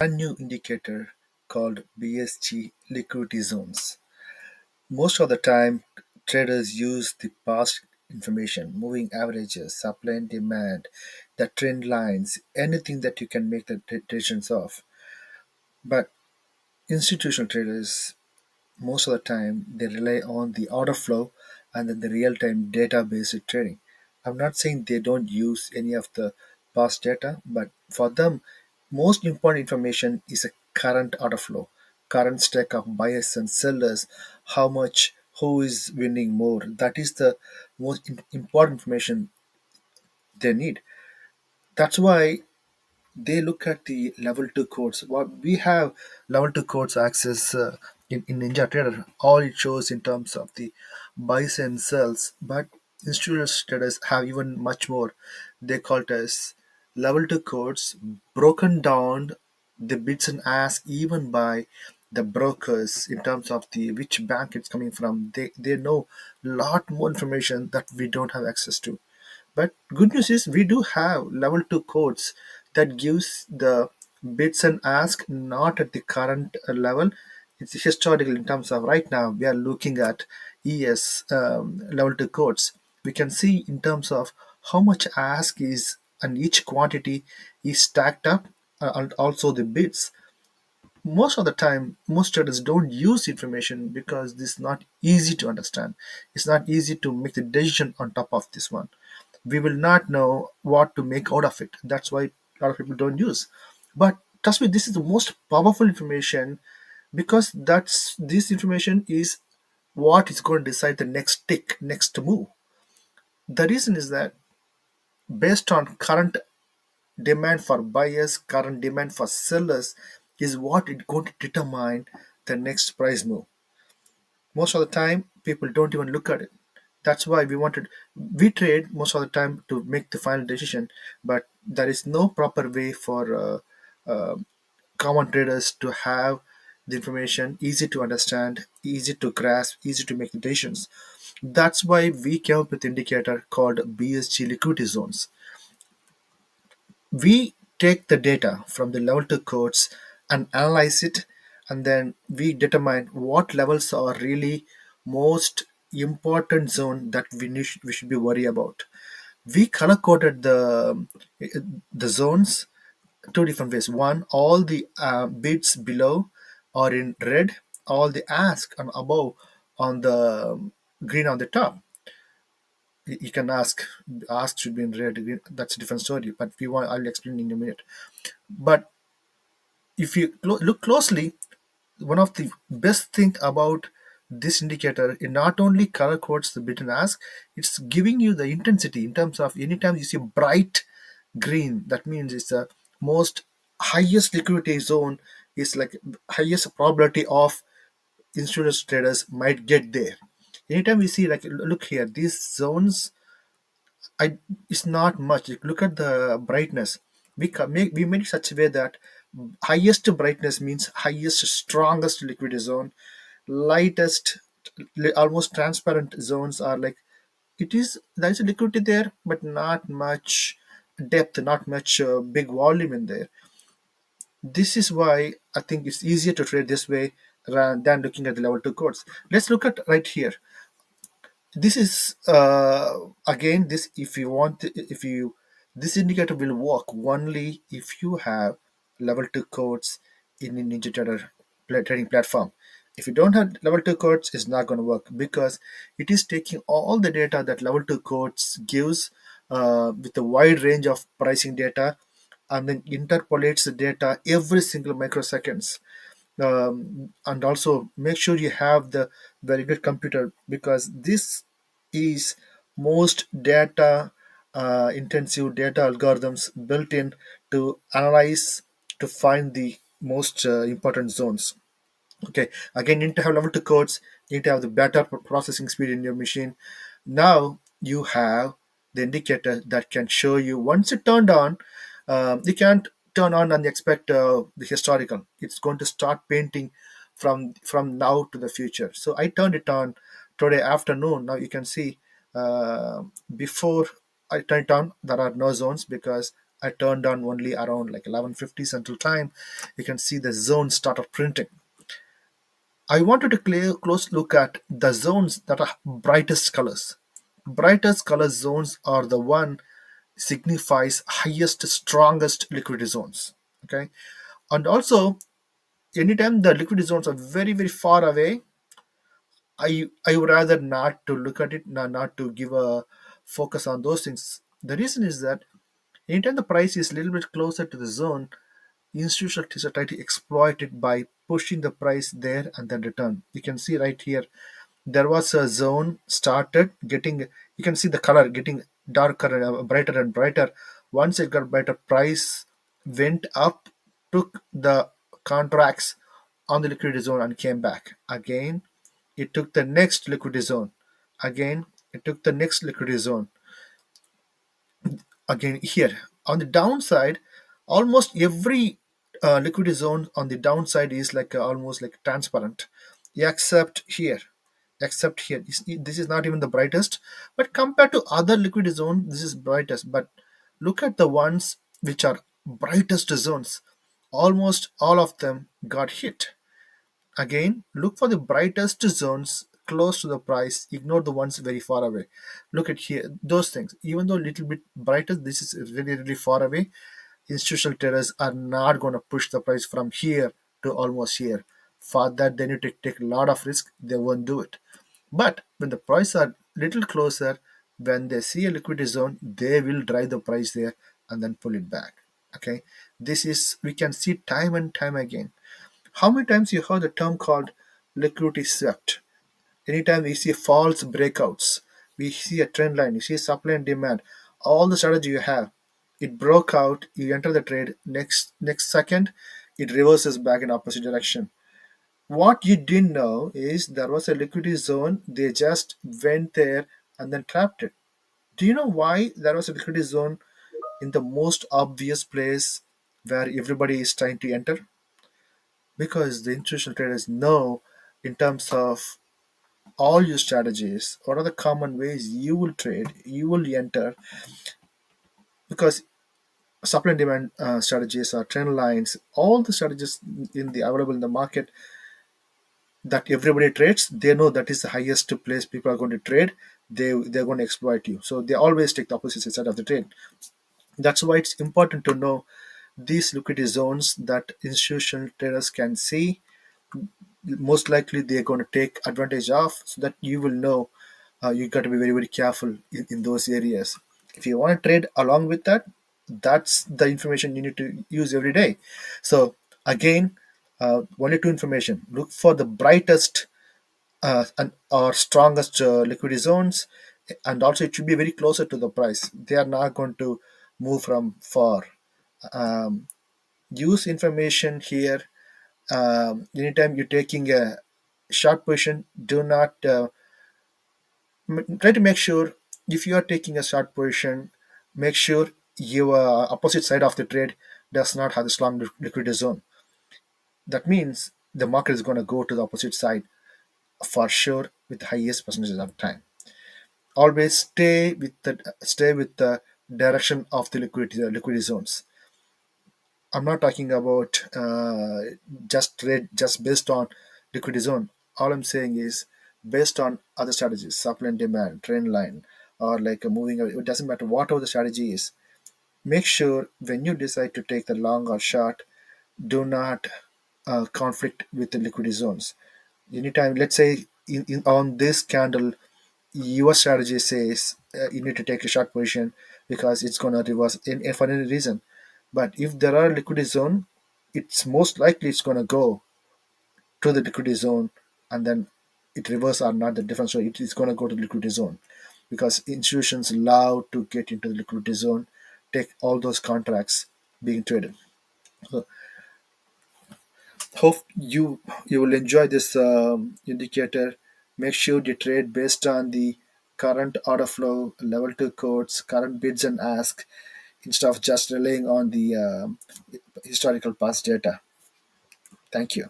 A new indicator called BSG liquidity zones. Most of the time, traders use the past information, moving averages, supply and demand, the trend lines, anything that you can make the decisions of. But institutional traders, most of the time, they rely on the order flow and then the real-time data-based trading. I'm not saying they don't use any of the past data, but for them, most important information is a current order flow, current stack of buyers and sellers, how much, who is winning more. That is the most important information they need. That's why they look at the level 2 codes. What we have level 2 codes access in Ninja Trader, all it shows in terms of the buys and sells, but institutional traders have even much more. They call it as level 2 codes broken down the bids and ask even by the brokers in terms of the which bank it's coming from. They know a lot more information that we don't have access to. But good news is we do have level 2 codes that gives the bids and ask not at the current level. It's historical in terms of right now we are looking at ES level 2 codes. We can see in terms of how much ask is and each quantity is stacked up and also the bids. Most of the time most traders don't use information because this is not easy to understand. It's not easy to make the decision on top of this one. We will not know what to make out of it. That's why a lot of people don't use. But trust me, this is the most powerful information because that's this information is what is going to decide the next tick, next move. The reason is that based on current demand for buyers, current demand for sellers is what is going to determine the next price move. Most of the time people don't even look at it. That's why we trade most of the time to make the final decision, but there is no proper way for common traders to have the information easy to understand, easy to grasp, easy to make the decisions. That's why we came up with indicator called BSG liquidity zones. We take the data from the level 2 codes and analyze it, and then we determine what levels are really most important zone that we should be worried about. We color coded the zones two different ways. One, all the bits below are in red, all the ask and above on the green on the top. You can ask should be in red, green. That's a different story, but we want I'll explain in a minute. But if you look closely, one of the best thing about this indicator, it not only color codes the bid and ask, it's giving you the intensity in terms of anytime you see bright green, that means it's the most highest liquidity zone, is like highest probability of institutional traders might get there. Anytime we see, like, look here, these zones, I it's not much. Look at the brightness. We made it such a way that highest brightness means highest, strongest liquidity zone. Lightest, almost transparent zones are like it is there is a liquidity there, but not much depth, not much big volume in there. This is why I think it's easier to trade this way rather than looking at the level two codes. Let's look at right here. This is again this if you want if you this indicator will work only if you have level 2 codes in the Ninja Trader trading platform. If you don't have level 2 codes, it's not going to work because it is taking all the data that level 2 codes gives with a wide range of pricing data and then interpolates the data every single microseconds. And also make sure you have the very good computer because this is most data intensive data algorithms built in to analyze to find the most important zones. Okay, again, you need to have level 2 codes, you need to have the better processing speed in your machine. Now you have the indicator that can show you once it turned on. You can't turn on and expect the historical. It's going to start painting from now to the future. So I turned it on today afternoon. Now you can see before I turned it on, there are no zones because I turned on only around like 11:50 Central Time. You can see the zone started printing. I wanted to clear close look at the zones that are brightest colors. Brightest color zones are the one signifies highest, strongest liquidity zones. Okay, and also anytime the liquidity zones are very very far away, I would rather not to look at it, not to give a focus on those things. The reason is that anytime the price is a little bit closer to the zone, institutional traders try to exploit it by pushing the price there and then return. You can see right here, there was a zone started getting. You can see the color getting darker and brighter and brighter. Once it got brighter, price went up, took the contracts on the liquidity zone and came back again. It took the next liquidity zone. Again, it took the next liquidity zone. Again, here on the downside, almost every liquidity zone on the downside is like almost like transparent, except here. Except here, this is not even the brightest, but compared to other liquidity zone, this is brightest. But look at the ones which are brightest zones. Almost all of them got hit. Again, look for the brightest zones close to the price. Ignore the ones very far away. Look at here, those things. Even though a little bit brighter, this is really, really far away. Institutional traders are not going to push the price from here to almost here. For that, they need to take a lot of risk. They won't do it. But when the price are little closer, when they see a liquidity zone, they will drive the price there and then pull it back. Okay, this is we can see time and time again. How many times you heard the term called liquidity swept? Anytime we see false breakouts, we see a trend line, you see supply and demand, all the strategy you have, it broke out, you enter the trade, next second, it reverses back in opposite direction. What you didn't know is there was a liquidity zone, they just went there and then trapped it. Do you know why there was a liquidity zone in the most obvious place where everybody is trying to enter? Because the institutional traders know in terms of all your strategies what are the common ways you will trade, you will enter, because supply and demand strategies are trend lines, all the strategies in the available in the market that everybody trades, they know that is the highest place people are going to trade. They're going to exploit you, so they always take the opposite side of the trade. That's why it's important to know these liquidity zones that institutional traders can see. Most likely they're going to take advantage of, so that you will know. You got to be very very careful in those areas. If you want to trade along with that, that's the information you need to use every day. So again, only two information: look for the brightest and or strongest liquidity zones, and also it should be very closer to the price. They are not going to move from far. um, Use information here. Anytime you're taking a short position, do not try to make sure, if you are taking a short position, make sure your opposite side of the trade does not have the strong liquidity zone. That means the market is going to go to the opposite side for sure with the highest percentages of time. Always stay with the direction of the liquidity zones. I'm not talking about just trade just based on liquidity zone. All I'm saying is based on other strategies, supply and demand, trend line, or like a moving. It doesn't matter whatever the strategy is. Make sure when you decide to take the long or short, do not conflict with the liquidity zones. Anytime, let's say on this candle, your strategy says you need to take a short position because it's going to reverse for any reason. But if there are liquidity zone, it's most likely it's going to go to the liquidity zone, and then it reverse or not the difference. So it is going to go to the liquidity zone because institutions love to get into the liquidity zone, take all those contracts being traded. So hope you will enjoy this indicator. Make sure you trade based on the current order flow, level two codes, current bids and ask, instead of just relying on the historical past data. Thank you.